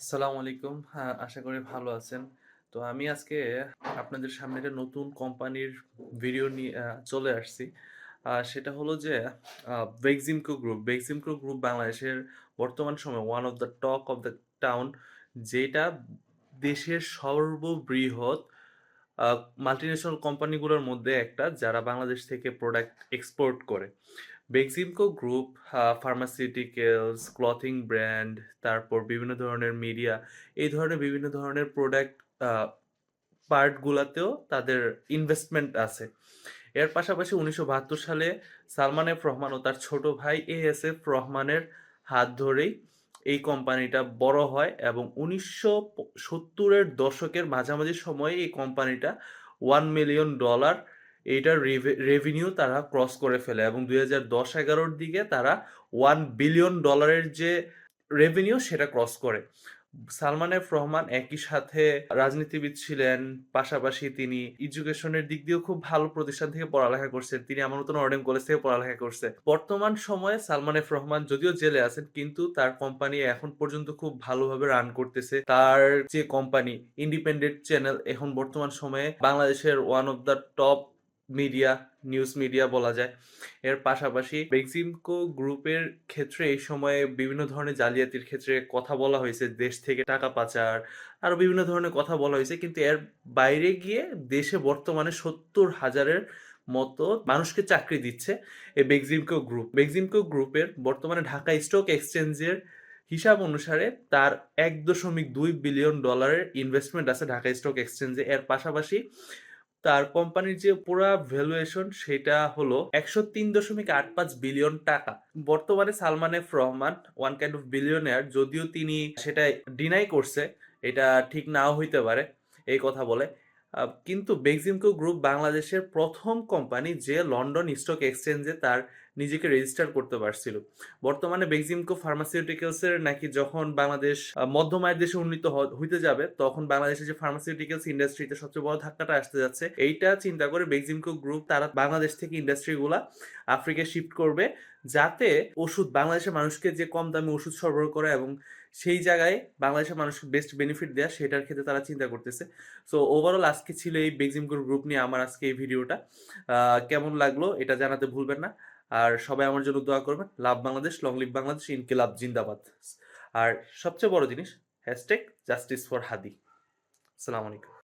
আসসালামু আলাইকুম। হ্যাঁ, আশা করি ভালো আছেন। তো আমি আজকে আপনাদের সামনে একটা নতুন কোম্পানির ভিডিও নিয়ে চলে আসছি। সেটা হলো যে বেক্সিমকো গ্রুপ। বেক্সিমকো গ্রুপ বাংলাদেশের বর্তমান সময়ে one of the talk of the town, যেটা দেশের সর্ববৃহৎ আ মাল্টিন্যাশনাল কোম্পানিগুলোর মধ্যে একটা, যারা বাংলাদেশ থেকে প্রোডাক্ট এক্সপোর্ট করে। Beximco group pharmaceuticals, clothing brand, তারপর বিভিন্ন ধরনের মিডিয়া, এই ধরনের বিভিন্ন ধরনের প্রোডাক্ট আ পার্টগুলাতেও তাদের ইনভেস্টমেন্ট আছে। এর পাশাপাশি ১৯৭২ সালে সালমান এফ রহমান ও তার ছোট ভাই এএসএফ রহমানের হাত ধরেই এই কোম্পানিটা বড় হয় এবং ১৯৭০ এর দশকের মাঝামাঝি সময়ে এই কোম্পানিটা $1 মিলিয়ন এইটার রেভিনিউ তারা ক্রস করে ফেলে এবং ২০১০-১১ দিকে তারা $1 বিলিয়ন যে রেভিনিউ সেটা ক্রস করে। সালমান এফ রহমান একই সাথে রাজনীতিবিদ ছিলেন, পাশাপাশি তিনি এডুকেশনের দিক দিয়েও খুব ভালো প্রতিষ্ঠান থেকে পড়ালেখা করছেন। তিনি আমার মতো নটরডেম কলেজ থেকে পড়ালেখা করছে। বর্তমান সময়ে সালমান এফ রহমান যদিও জেলে আছেন, কিন্তু তার কোম্পানি এখন পর্যন্ত খুব ভালোভাবে রান করতেছে। তার যে কোম্পানি ইন্ডিপেন্ডেন্ট চ্যানেল এখন বর্তমান সময়ে বাংলাদেশের one of the top media, news media বলা যায়। এর পাশাপাশি বেক্সিমকো গ্রুপের ক্ষেত্রে এই সময়ে বিভিন্ন ধরনের জালিয়াতির ক্ষেত্রে কথা বলা হয়েছে, দেশ থেকে টাকা পাচার, আরো বিভিন্ন ধরনের কথা বলা হয়েছে, কিন্তু এর বাইরে গিয়ে দেশে বর্তমানে ৭০,০০০-এর মতো মানুষকে চাকরি দিচ্ছে এই বেক্সিমকো গ্রুপ। বেক্সিমকো গ্রুপের বর্তমানে ঢাকা স্টক এক্সচেঞ্জের হিসাব অনুসারে তার $১.২ বিলিয়ন ইনভেস্টমেন্ট আছে ঢাকা স্টক এক্সচেঞ্জে। এর পাশাপাশি তার কোম্পানির যে পুরা ভ্যালুয়েশন সেটা হলো $১০৩.৮৫ বিলিয়ন। বর্তমানে Salman F Rahman one kind of billionaire, যদিও তিনি সেটা ডিনাই করছে, এটা ঠিক নাও হইতে পারে এই কথা বলে। কিন্তু বেক্সিমকো গ্রুপ বাংলাদেশের প্রথম কোম্পানি যে লন্ডন স্টক এক্সচেঞ্জে তার নিজেকে রেজিস্টার করতে পারছিল। বর্তমানে বেক্সিমকো ফার্মাসিউটিক্যালসের নাকি যখন বাংলাদেশ মধ্যম আয়ের দেশে উন্নীত হইতে যাবে, তখন বাংলাদেশের যে ফার্মাসিউটিক্যালস ইন্ডাস্ট্রিতে সবচেয়ে বড় ধাক্কাটা আসতে যাচ্ছে, এইটা চিন্তা করে বেক্সিমকো গ্রুপ তারা বাংলাদেশ থেকে ইন্ডাস্ট্রিগুলা আফ্রিকায় শিফট করবে, যাতে ওষুধ বাংলাদেশের মানুষকে যে কম দামে ওষুধ সরবরাহ করে এবং সেই জায়গায় বাংলাদেশের মানুষকে বেস্ট বেনিফিট দেয়া, সেটার ক্ষেত্রে তারা চিন্তা করতেছে। সো ওভারঅল আজকে ছিল এই বেক্সিমকো গ্রুপ নিয়ে আমার আজকে এই ভিডিওটা। কেমন লাগলো এটা জানাতে ভুলবেন না। আর সবাই আমার জন্য দোয়া করবেন। লাভ বাংলাদেশ, লং লিভ বাংলাদেশ, ইনকিলাব জিন্দাবাদ। আর সবচেয়ে বড় জিনিস, হ্যাশট্যাগ জাস্টিস ফর হাদি। আসসালামু আলাইকুম।